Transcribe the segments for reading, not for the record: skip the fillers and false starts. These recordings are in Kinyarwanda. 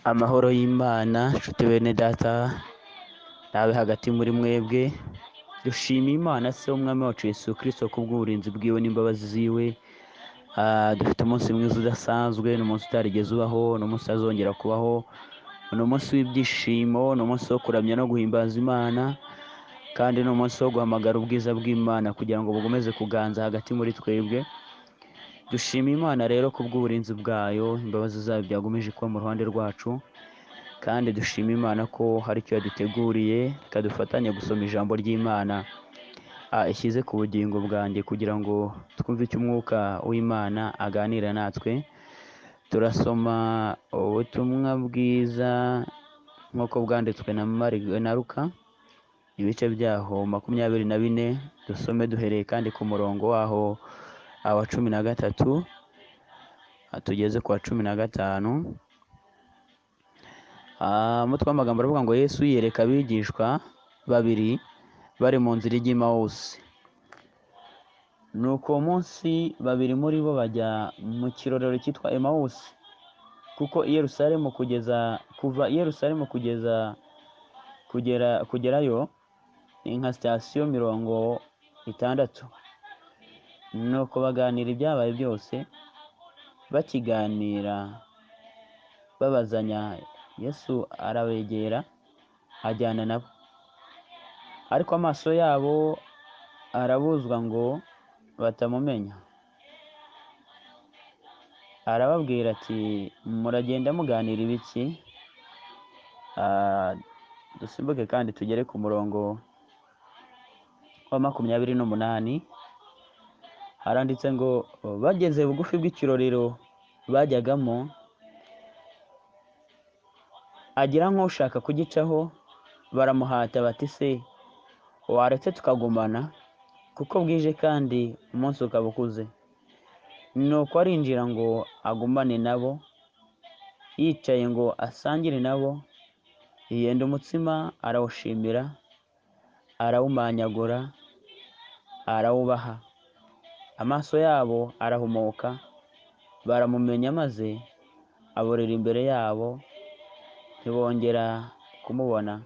Amahoro y'Imana nshuti bene data nawe hagati muri mwebwe, dushima Imana se w'umwami wacu Yesu Kristo kubw'uburinzi bwiwe n'imbabazi ziwe. Dufite umunsi mwiza udasanzwe, ni umunsi utarigeze ubaho, ni umunsi utazongera kubaho, ni umunsi w'ibyishimo, ni umunsi wo kuramya no guhimbaza Imana, kandi ni umunsi wo guhamagara ubwiza bw'Imana kugira ngo bukomeze kuganza hagati muri twebwe. Dushima Imana rero kubw'uburinzi bwayo, imbabazi zayo byagomeje kuba mu ruhande rwacu, kandi dushima Imana ko hari icyo yaduteguriye, ikadufatanya gusoma ijambo ry'Imana ishyize ku bugingo bwanjye kugira ngo twumve icyo umwuka w'Imana aganira natwe. Turasoma ubutumwa bwiza nk'uko bwanditswe na Luka, ibice byaho 24, dusome duhereye kandi ku murongo waho wa 13 tugeze ku wa 15. Umutwe w'amagambo aravuga ngo Yesu yereka abigishwa babiri bari mu nzira ijya Emawusi. Nuko uwo munsi babiri muri bo bajya mu kirorero cyitwa Emawusi, kuko kuva i Yerusalemu kugerayo ni nka sitasiyo 60. Nuko baganira ibyabaye byose, bakiganira babazanya, Yesu arabegera ajyana nabo, ariko amaso yabo arabuzwa ngo batamumenya. Arababwira ati, muragenda muganira ibiki? Dusimbuke kandi tugere ku murongo wa 28. Haranditse ngo bageze bugufi bw'ikirorero bajyagamo, agira nk'ushaka kugicaho, baramuhata bati, se waretse tukagumana, kuko bwije kandi umunsi ukaba ukuze? Nuko arinjira ngo agumane nabo, yicaye ngo asangire nabo. Yenda umutsima, arawushimira, arawumanyagura, arawubaha. Amaso yabo arahumuka, baramumenya, maze aborera imbere yabo, ntibongera kumubona.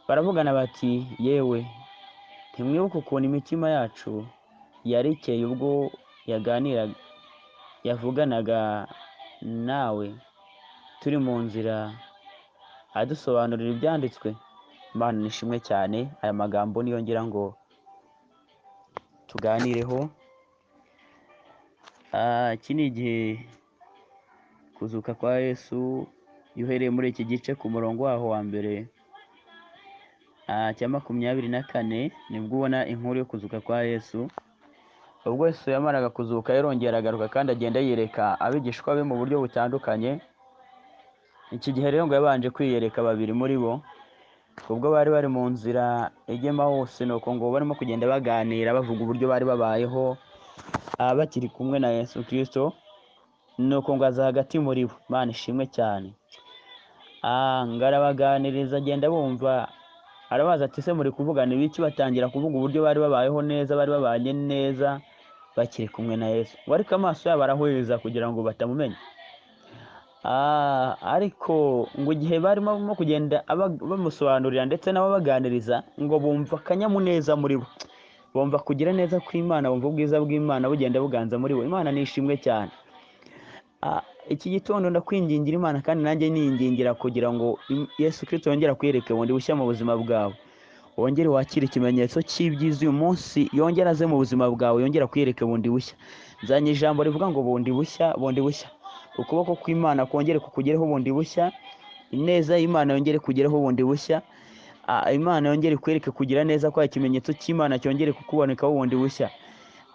Baravugana bati, yewe ntimwibuka ukuntu imitima yacu yari ikeye ubwo yavuganaga nawe turi mu nzira adusobanurira ibyanditswe? Imana nishimwe cyane. Aya magambo niyo ngira ngo tuganireho. Iki ni igihe kuzuka kwa Yesu. Uhereye muri iki gice ku murongo waho wa mbere cya 24, nibwo ubona inkuru yo kuzuka kwa Yesu. Ubwo Yesu yamaraga kuzuka, yarongera agaruka kandi agenda yireka abigishwa be mu buryo butandukanye. Iki gihe rero ngo yabanje kwiyereka babiri muri bo, ubwo bari bari mu nzira ijya Emawusi. Nuko ngo barimo kugenda baganira bavuga uburyo bari babayeho bakiri kumwe na Yesu Kristo. Nuko ngo aza hagati muri bo. Imana ishimwe cyane. Ngarabaganiriza, agenda bumva, arabaza ati, se muri kuvugana ibiki? Batangira kuvuga uburyo bari babayeho neza, bari babanye neza bakiri kumwe na Yesu. Ariko amaso yabo arahweza kugira ngo batamumenya. Ariko ngo igihe barimo kugenda bamusobanurira ndetse n'ababaganiriza, ngo bumva akanyamuneza muri bo, bumva kugira neza kw'Imana, bumva ubwiza bw'Imana bugenda buganza muri bo. Imana nishimwe cyane. Iki gitondo ndakwingingira Imana, kandi nanjye niyingingira kugira ngo Yesu Kristo yongera kwereke bundi bushya mu buzima bwawe, wongere wakire ikimenyetso cy'ibyiza uyu munsi, yongera aze mu buzima bwawe, yongera kwereke bundi bushya. Nzanye ijambo rivuga ngo bundi bushya, bundi bushya. Ukuboko kw'Imana kongere kukugereho bundi bushya, ineza y'Imana yongere kugereho bundi bushya, Imana yongere kwereke kugira neza kwa ikimenyetso cy'Imana cyongere kukubonekaho bundi bushya.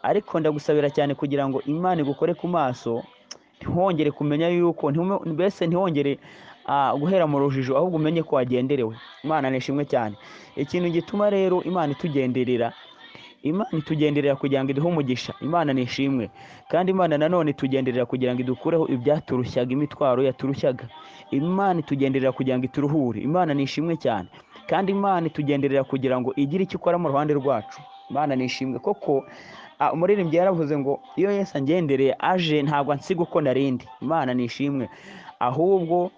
Ariko ndagusabira cyane kugira ngo Imana igukore ku maso, ntihongere kumenya yuko mbese ntihongere guhera mu rujijo, ahubwo umenye ko wagenderewe. Imana nishimwe cyane. Ikintu gituma rero Imana itugenderera, Imana itugenderera kugira ngo iduhe umugisha. Imana nishimwe. Kandi Imana nanone itugenderera kugira ngo idukureho ibyaturushyaga, imitwaro yaturushyaga. Imana itugenderera kugira ngo ituruhure. Imana nishimwe cyane. Kandi Imana itugenderera kugira ngo igire icyo ikora mu ruhande rwacu. Imana nishimwe. Koko umuririmbyi yaravuze ngo iyo Yesu angendereye aje, ntabwo ansiga uko narindi. Imana nishimwe. Ahubwo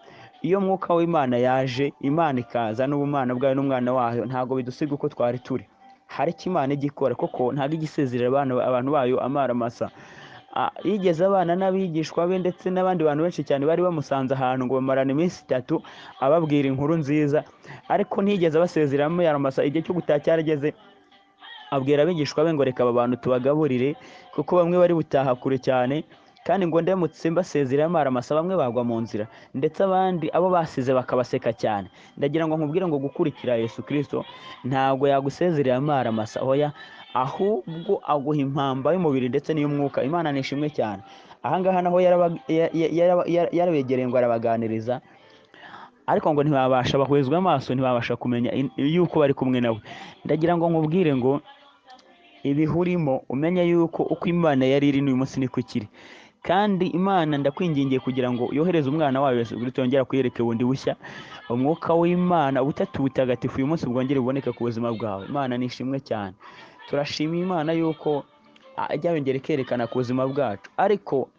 iyo mwuka w'Imana yaje, Imana ikaza n'ubumana bwayo n'umwana wayo, ntabwo bidusiga uko twari turi. hari icyo Imana ijya ikora, kuko ntabwo ijya isezerera abantu bayo amara masa. Yigeze abana n'abigishwa be ndetse n'abandi bantu benshi cyane bari bamusanze ahantu ngo bamarane iminsi 3 ababwira inkuru nziza, ariko ntiyigeze abasezeramo yaramasa. Igihe cyo gutaha cyarageze, abwira abigishwa be ngo reka aba bantu tubagaburire, kuko bamwe bari butaha kure cyane, kandi ngo ndemutse mbasezerera amaramasa bamwe bagwa mu nzira, ndetse abandi abo basize bakabaseka cyane. Ndagira ngo nkubwire ngo gukurikira Yesu Kristo ntabwo yagusezerera amaramasa, oya, ahubwo aguha impamba y'umubiri ndetse n'iy'umwuka. Imana nishimwe cyane. Ahangaha naho yarabegereye ngo arabaganiriza, ariko ngo ntibabasha, bahwezwa amaso, ntibabasha kumenya yuko bari kumwe nawe. Ndagira ngo nkubwire ngo ibihurimo umenye yuko uko Imana yari iri n'uyu munsi niko ikiri, kandi Imana ndakwingingiye kugira ngo yohereze umwana wayo Yesu Kristo yongera kuyereke bundi bushya. Umwuka w'Imana ubutatu butagatifu uyu munsi bwongere buboneke ku buzima bwawe. Imana nishimwe cyane. Turashimiye Imana yuko ajya yongera ikerekana ku buzima bwacu, ariko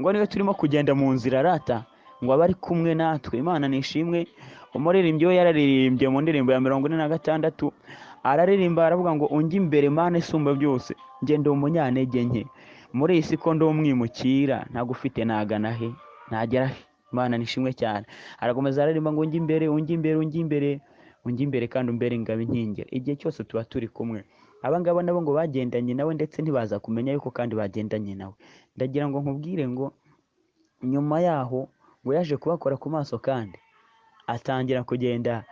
ngo niyo turimo kugenda mu nzira rata ngo abe ari kumwe natwe. Imana nishimwe. Umuririmbyi we yararirimbye mu ndirimbo ya 46 araririmba aravuga ngo unjye imbere Mana isumba byose, njye ndi umunyantege nke, muri iyi si ko ndi umwimukira, ntagufite nagana he, nagera he. Imana nishimwe cyane. Arakomeza araririmba ngo unjye imbere, unjye imbere, unjye imbere, unjye imbere kandi umbere ingabo inkingira. Igihe cyose tuba turi kumwe. Abangaba nabo ngo bagendanye nawe ndetse ntibaza kumenya yuko kandi bagendanye nawe. Ndagira ngo nkubwire ngo nyuma yaho ngo yaje kubakora ku maso, kandi atangira kugenda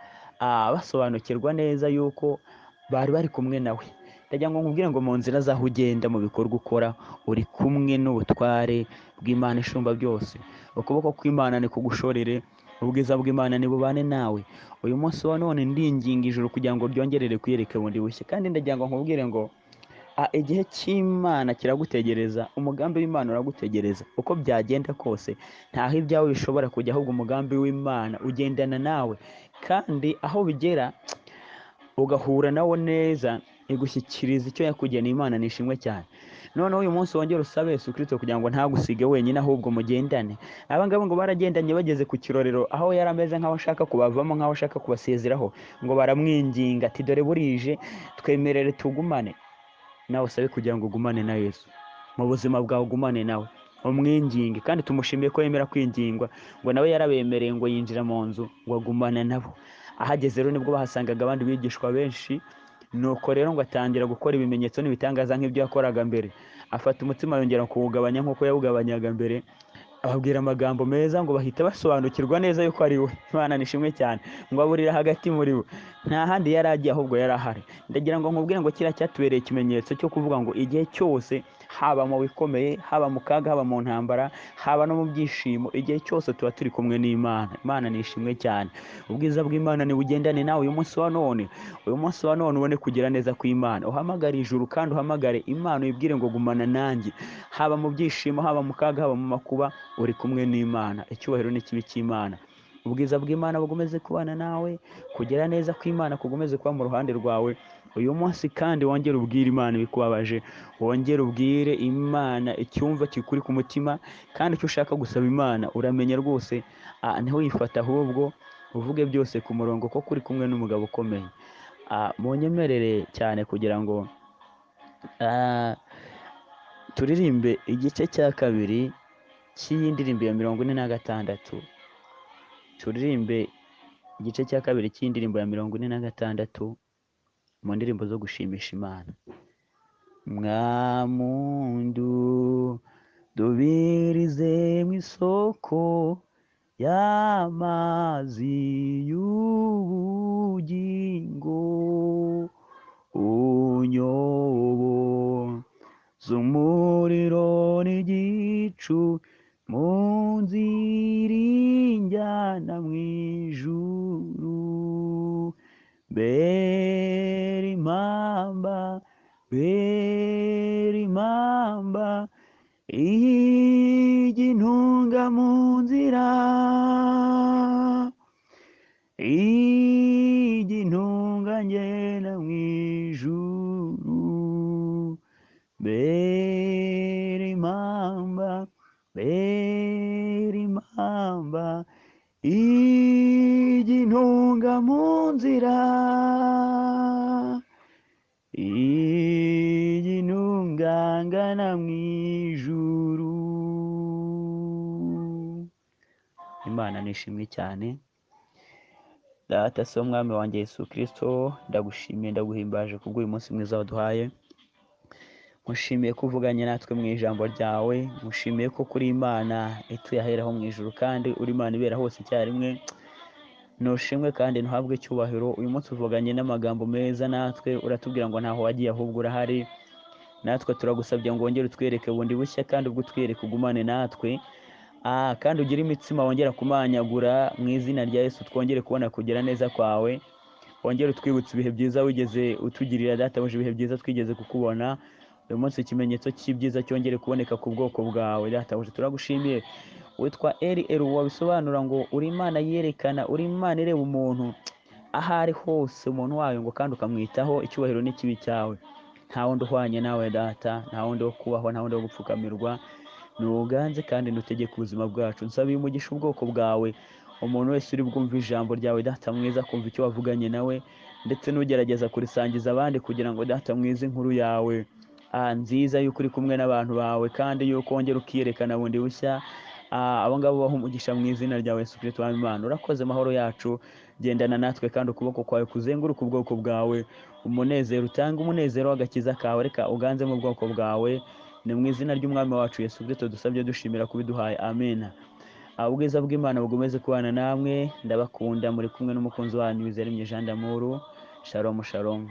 basobanukirwa neza yuko bari kumwe nawe. Ndagira ngo nkubwire ngo mu nzira zaho ugenda, mu bikorwa ukora, uri kumwe n'ubutware bw'Imana isumba byose. Ukuboko kw'Imana ni kugushorere, ubwiza bw'Imana ni bubane nawe. Uyu munsi wa none ndinginga ijuru kugira ngo ryongerere kuyereke bundi bushya. Kandi ndagira ngo nkubwire ngo igihe cy'Imana kiragutegereza, umugambi w'Imana uragutegereza. Uko byagenda kose ntaho ibyawe bishobora kujya, ahubwo umugambi w'Imana ugendana nawe, kandi aho bigera ugahura nawo neza, igushyikiriza icyo yakugeneye. Imana nishimwe cyane. Noneho uyu munsi wongera usabe Yesu Kristo kugira ngo ntagusige wenyine, ahubwo mugendane. Abangabo ngo baragendanye bageze ku kirorero, aho yari ameze nk'aho ashaka kubavamo, nk'aho ashaka kubasezeraho, ngo baramwinginga ati dore burije, twemerere tugumane. Nawe usabe kugira ngo ugumane na Yesu mu buzima bwawe, ugumane nawe, umwinginge, kandi tumushimiye ko yemera kwingingwa. Ngo nawe yarabemereye ngo yinjira mu nzu ngo agumane nabo. Ahageze rero nibwo bahasangaga abandi bigishwa benshi, nuko rero ngo atangira gukora ibimenyetso n'ibitangaza nk'ibyo yakoraga mbere. Afata umutima yongera kuwugabanya nk'uko yawugabanyaga mbere, ababwira amagambo meza ngo bahita basobanukirwa neza yuko ari we. Imana nishimwe cyane. Ngo aburira hagati muri bo, nta handi yari agiye, ahubwo yari ahari. Ndagira ngo nkubwire ngo kiriya cyatubereye ikimenyetso cyo kuvuga ngo igihe cyose, haba mu bikomeye, haba mu kaga, haba mu ntambara, haba no mu byishimo, igihe cyose tuba turi kumwe n'Imana. Imana nishimwe cyane. Ubwiza bw'Imana ni bugendane nawe uyu munsi wa none. Uyu munsi wa none ubone kugira neza kw'Imana. Uhamagare ijuru kandi uhamagare Imana, uyibwire ngo gumana nanjye, haba mu byishimo, haba mu kaga, haba mu makuba, uri kumwe n'Imana. Icyubahiro n'ikibi cy'Imana. Ubwiza bw'Imana bugomeze kubana nawe, kugira neza kw'Imana kugomeze kuba mu ruhande rwawe uyu munsi. Kandi wongere ubwire Imana ibikubabaje, wongere ubwire Imana icyumva kikuri ku mutima, kandi icyo ushaka gusaba Imana uramenya rwose. Niho wifata, ahubwo uvuge byose ku murongo, ko kuri kumwe n'umugabo ukomeye. Munyemerere cyane kugira ngo turirimbe igice cya kabiri cy'iyi ndirimbo ya 46. Turirimbe igice cya kabiri cy'indirimbo ya 46 mu ndirimbo zo gushimisha Imana. Mwamundu dubirize mu isoko y'amazi y'ubugingo, unyobo z'umuriro n'igicu, mu nzira injyana mu ijuru. Bera impamba, bera impamba, ijya intunga mu nzira, ijya intunga ngenda mu ijuru. Bera impamba, bera impamba, igintunga mu nzira, igintunga mu ijuru. Imana nishimwe cyane. Data se umwami wanjye Yesu Kristo, ndagushimiye ndaguhimbaje kubw'uyu munsi mwiza waduhaye. Mushimiye ko uvuganye natwe mu ijambo ryawe, mushimiye ko kuri Imana ituye aheraho mu ijuru kandi uri Imana ibera hose icyarimwe. Nushimwe kandi ntuhabwe icyubahiro. Uyu munsi uvuganye n'amagambo meza natwe, uratubwira ngo ntaho wagiye ahubwo urahari. Natwe turagusabye ngo wongere utwereke bundi bushya, kandi ubwo utwereke ugumane natwe. Kandi ugire imitsima wongera kumanyagura mu izina rya Yesu, twongere kubona kugira neza kwawe. Wongere utwibutse ibihe byiza wigeze utugirira databuje, ibihe byiza twigeze kukubona. Uyu munsi ikimenyetso cy'ibyiza cyongere kuboneka ku bwoko bwawe databuje. Turagushimiye. Witwa Eli wabisobanura ngo uri Imana yerekana, uri Imana ireba umuntu aho ari hose, umuntu wayo ngo kandi ukamwitaho. Icyubahiro n'ikibi cyawe. Nta wundi uhwanye nawe data, nta wundi wo kubaho, nta wundi wo gupfukamirwa. Nuganze kandi nutegeka ubuzima bwacu. Nsabiye umugisha ubwoko bwawe, umuntu wese uri bwumva ijambo ryawe data mwiza, kumva icyo wavuganye nawe, ndetse n'ugerageza kurisangiza abandi, kugira ngo data mwiza inkuru yawe nziza yuko uri kumwe n'abantu bawe, kandi yuko wongera ukiyerekana bundi bushya. Abo ngabo baha umugisha mu izina ryawe Yesu Kristo wa Imana. Urakoze mahoro yacu, gendana natwe kandi ukuboko kwawe kuzenguruka ubwoko bwawe. Umunezero utanga umunezero w'agakiza kawe, reka uganze mu bwoko bwawe. Ni mu izina ry'umwami wacu Yesu Kristo dusabye dushimira kubiduhaye, amen. Ubwiza bw'Imana bugomeze kubana namwe. Ndabakunda, muri kumwe n'umukunzi wanyu Wizeremye Jean d'Amour. Shalom shalom.